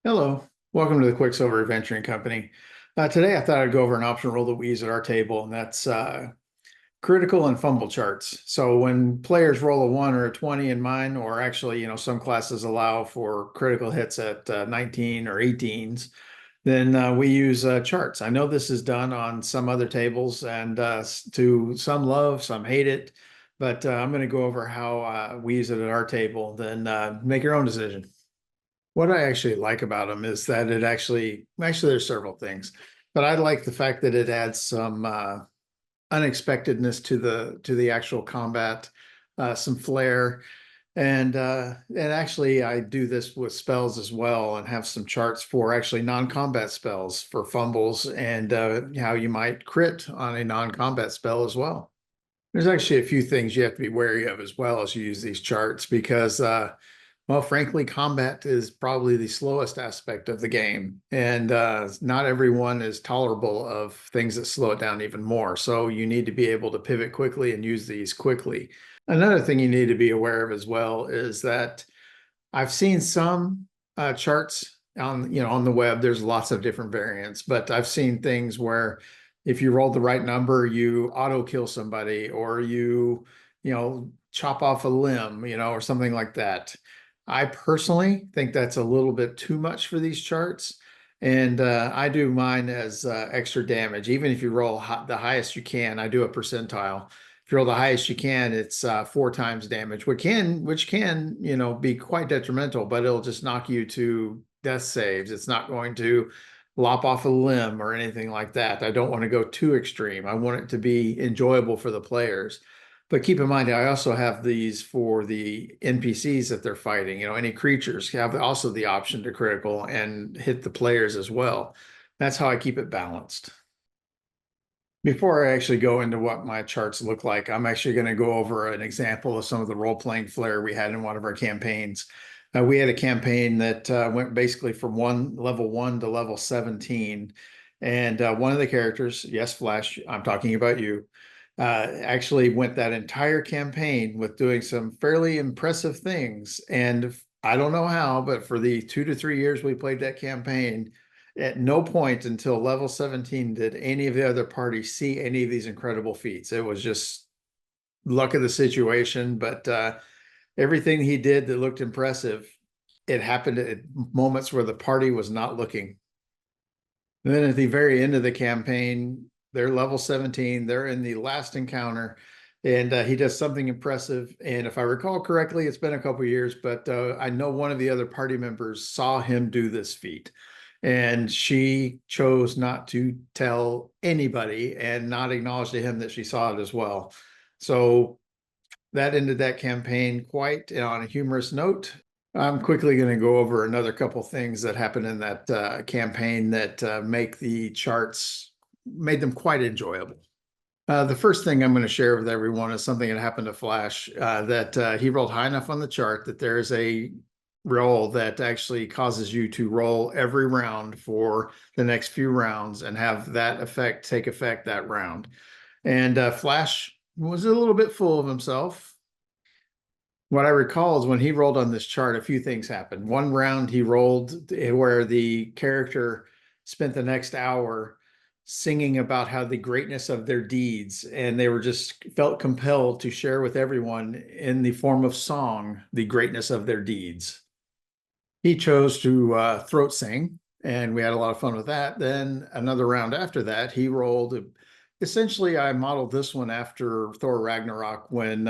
Hello, welcome to the Quicksilver Adventuring Company. Today I thought I'd go over an optional rule that we use at our table, and that's critical and fumble charts. So when players roll a 1 or a 20 in mine, or actually, some classes allow for critical hits at 19 or 18s, then we use charts. I know this is done on some other tables, and to some love, some hate it, but I'm going to go over how we use it at our table, then make your own decision. What I actually like about them is that it actually there's several things, but I like the fact that it adds some unexpectedness to the actual combat, some flair, and actually I do this with spells as well, and have some charts for actually non-combat spells for fumbles, and how you might crit on a non-combat spell as well. There's actually a few things you have to be wary of as well as you use these charts because well, frankly, combat is probably the slowest aspect of the game, and not everyone is tolerable of things that slow it down even more. So you need to be able to pivot quickly and use these quickly. Another thing you need to be aware of as well is that I've seen some charts on the web. There's lots of different variants, but I've seen things where if you roll the right number, you auto kill somebody, or you chop off a limb, or something like that. I personally think that's a little bit too much for these charts. And I do mine as extra damage. Even if you roll the highest you can, I do a percentile. If you roll the highest you can, it's 4 times damage, which can be quite detrimental, but it'll just knock you to death saves. It's not going to lop off a limb or anything like that. I don't want to go too extreme. I want it to be enjoyable for the players. But keep in mind, I also have these for the NPCs that they're fighting. Any creatures have also the option to critical and hit the players as well. That's how I keep it balanced. Before I actually go into what my charts look like, I'm actually going to go over an example of some of the role-playing flair we had in one of our campaigns. We had a campaign that went basically from level 1 to level 17. And one of the characters, yes, Flash, I'm talking about you, actually went that entire campaign with doing some fairly impressive things. And I don't know how, but for the 2 to 3 years we played that campaign, at no point until level 17 did any of the other parties see any of these incredible feats. It was just luck of the situation, but everything he did that looked impressive, it happened at moments where the party was not looking. And then at the very end of the campaign, they're level 17. They're in the last encounter, and he does something impressive. And if I recall correctly, it's been a couple years, but I know one of the other party members saw him do this feat, and she chose not to tell anybody and not acknowledge to him that she saw it as well. So that ended that campaign quite on a humorous note. I'm quickly going to go over another couple things that happened in that campaign that make the charts, made them quite enjoyable. The first thing I'm going to share with everyone is something that happened to Flash, that he rolled high enough on the chart that there is a roll that actually causes you to roll every round for the next few rounds and have that effect take effect that round. And Flash was a little bit full of himself. What I recall is when he rolled on this chart, a few things happened. One round he rolled where the character spent the next hour singing about how the greatness of their deeds, and they were just felt compelled to share with everyone in the form of song the greatness of their deeds. He chose to throat sing, and we had a lot of fun with that. Then another round after that, he rolled. Essentially, I modeled this one after Thor Ragnarok when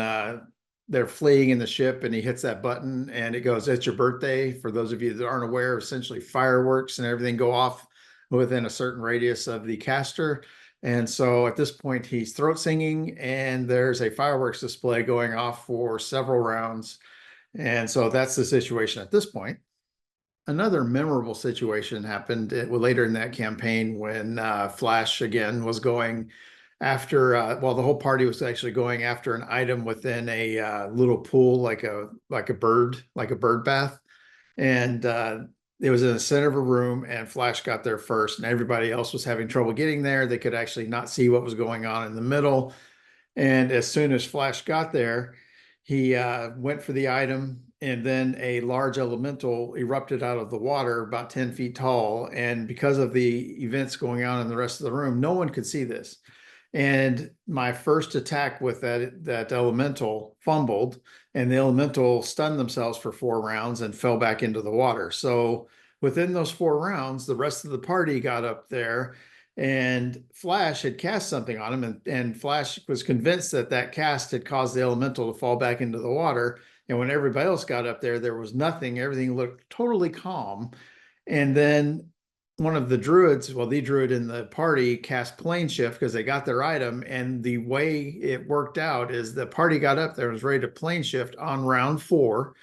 they're fleeing in the ship and he hits that button and it goes, "It's your birthday." For those of you that aren't aware, essentially fireworks and everything go off within a certain radius of the caster. And so at this point, he's throat singing and there's a fireworks display going off for several rounds. And so that's the situation at this point. Another memorable situation happened later in that campaign when Flash again was going after, well, the whole party was actually going after an item within a little pool, like a bird bath, and it was in the center of a room. And Flash got there first, and everybody else was having trouble getting there. They could actually not see what was going on in the middle. And as soon as Flash got there, he went for the item and then a large elemental erupted out of the water about 10 feet tall. And because of the events going on in the rest of the room, no one could see this. And my first attack with that elemental fumbled, and the elemental stunned themselves for 4 rounds and fell back into the water. So within those 4 rounds, the rest of the party got up there, and Flash had cast something on him, and Flash was convinced that that cast had caused the elemental to fall back into the water. And when everybody else got up there, there was nothing. Everything looked totally calm. And then one of the druids, well, the druid in the party cast plane shift because they got their item. And the way it worked out is the party got up there and was ready to plane shift on round 4.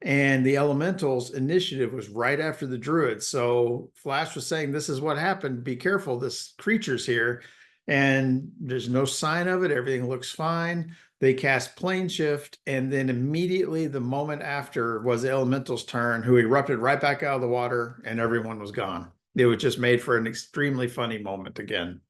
And the elementals initiative was right after the druids. So Flash was saying, this is what happened. Be careful. This creature's here. And there's no sign of it. Everything looks fine. They cast plane shift. And then immediately the moment after was the elemental's turn, who erupted right back out of the water, and everyone was gone. It was just made for an extremely funny moment again.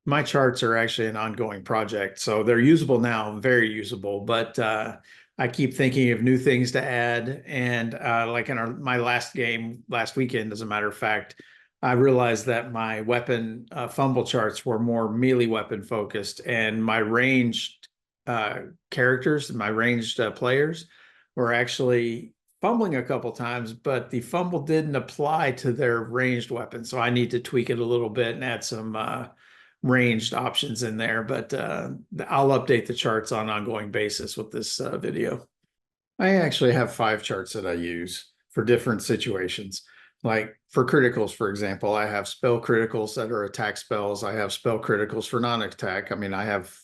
My charts are actually an ongoing project, so they're usable now, very usable, but I keep thinking of new things to add. And like in my last game last weekend, as a matter of fact, I realized that my weapon fumble charts were more melee weapon focused, and my ranged characters, my ranged players were actually fumbling a couple times, but the fumble didn't apply to their ranged weapon. So I need to tweak it a little bit and add some ranged options in there, but I'll update the charts on an ongoing basis with this video. I actually have 5 charts that I use for different situations. Like for criticals, for example, I have spell criticals that are attack spells. I have spell criticals for non-attack. I mean,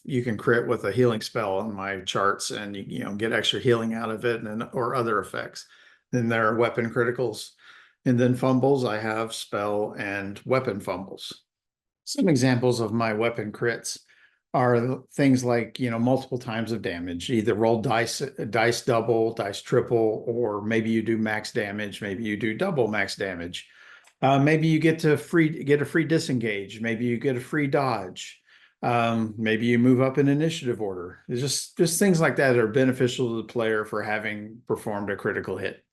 you can crit with a healing spell on my charts, and you get extra healing out of it, or other effects. Then there are weapon criticals, and then fumbles. I have spell and weapon fumbles. Some examples of my weapon crits are things like, multiple times of damage, either roll dice double, dice triple, or maybe you do max damage, maybe you do double max damage. Maybe you get a free disengage, maybe you get a free dodge. Maybe you move up in initiative order. It's just things like that are beneficial to the player for having performed a critical hit.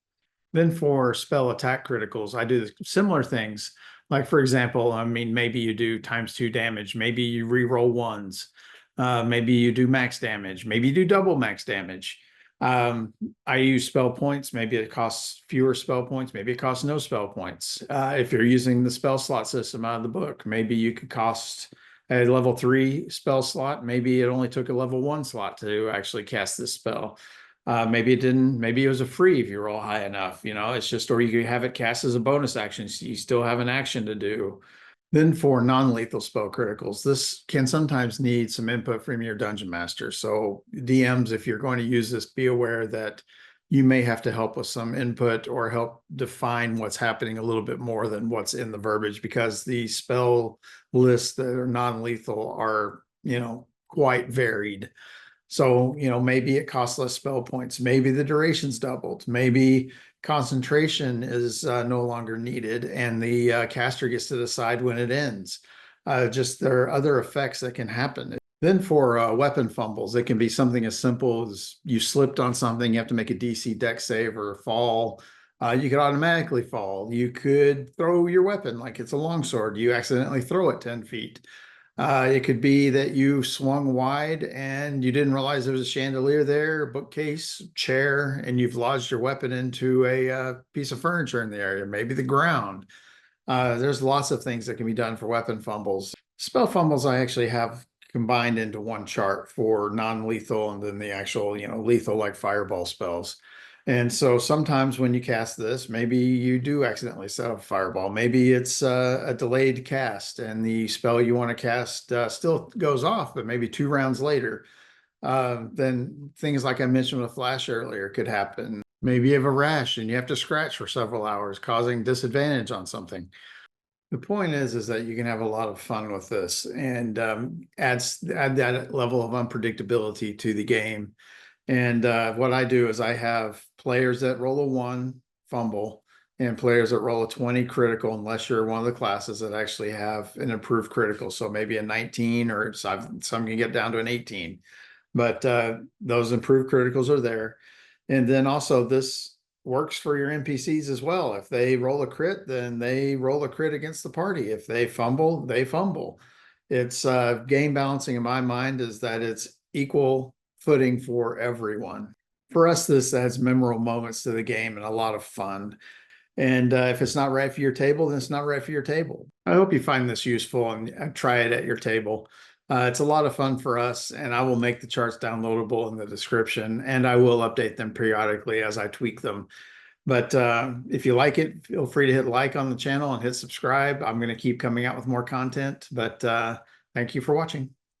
Then for spell attack criticals, I do similar things. Like, for example, I mean, maybe you do ×2 damage. Maybe you re-roll ones. Maybe you do max damage. Maybe you do double max damage. I use spell points. Maybe it costs fewer spell points. Maybe it costs no spell points. If you're using the spell slot system out of the book, maybe you could cost a level 3 spell slot. Maybe it only took a level 1 slot to actually cast this spell. Maybe it didn't, maybe it was a free if you roll high enough, it's just, or you could have it cast as a bonus action, so you still have an action to do. Then for non-lethal spell criticals, this can sometimes need some input from your dungeon master. So DMs, if you're going to use this, be aware that you may have to help with some input or help define what's happening a little bit more than what's in the verbiage, because the spell lists that are non-lethal are, quite varied. So, maybe it costs less spell points. Maybe the duration's doubled. Maybe concentration is no longer needed, and the caster gets to decide when it ends. Just there are other effects that can happen. Then for weapon fumbles, it can be something as simple as you slipped on something, you have to make a DC dex save or fall. You could automatically fall. You could throw your weapon like it's a longsword. You accidentally throw it 10 feet. It could be that you swung wide and you didn't realize there was a chandelier there, a bookcase, chair, and you've lodged your weapon into a piece of furniture in the area, maybe the ground. There's lots of things that can be done for weapon fumbles. Spell fumbles I actually have combined into one chart for non-lethal and then the actual, lethal like fireball spells. And so sometimes when you cast this, maybe you do accidentally set up a fireball. Maybe it's a delayed cast and the spell you want to cast still goes off, but maybe 2 rounds later. Then things like I mentioned with Flash earlier could happen. Maybe you have a rash and you have to scratch for several hours, causing disadvantage on something. The point is that you can have a lot of fun with this and add that level of unpredictability to the game. And what I do is I have players that roll a 1 fumble and players that roll a 20 critical, unless you're one of the classes that actually have an improved critical. So maybe a 19, or some can get down to an 18. But those improved criticals are there. And then also this works for your NPCs as well. If they roll a crit, then they roll a crit against the party. If they fumble, they fumble. It's game balancing in my mind is that it's equal footing for everyone. For us, this adds memorable moments to the game and a lot of fun. And if it's not right for your table, then it's not right for your table. I hope you find this useful and try it at your table. It's a lot of fun for us, and I will make the charts downloadable in the description, and I will update them periodically as I tweak them. But if you like it, feel free to hit like on the channel and hit subscribe. I'm going to keep coming out with more content, but thank you for watching.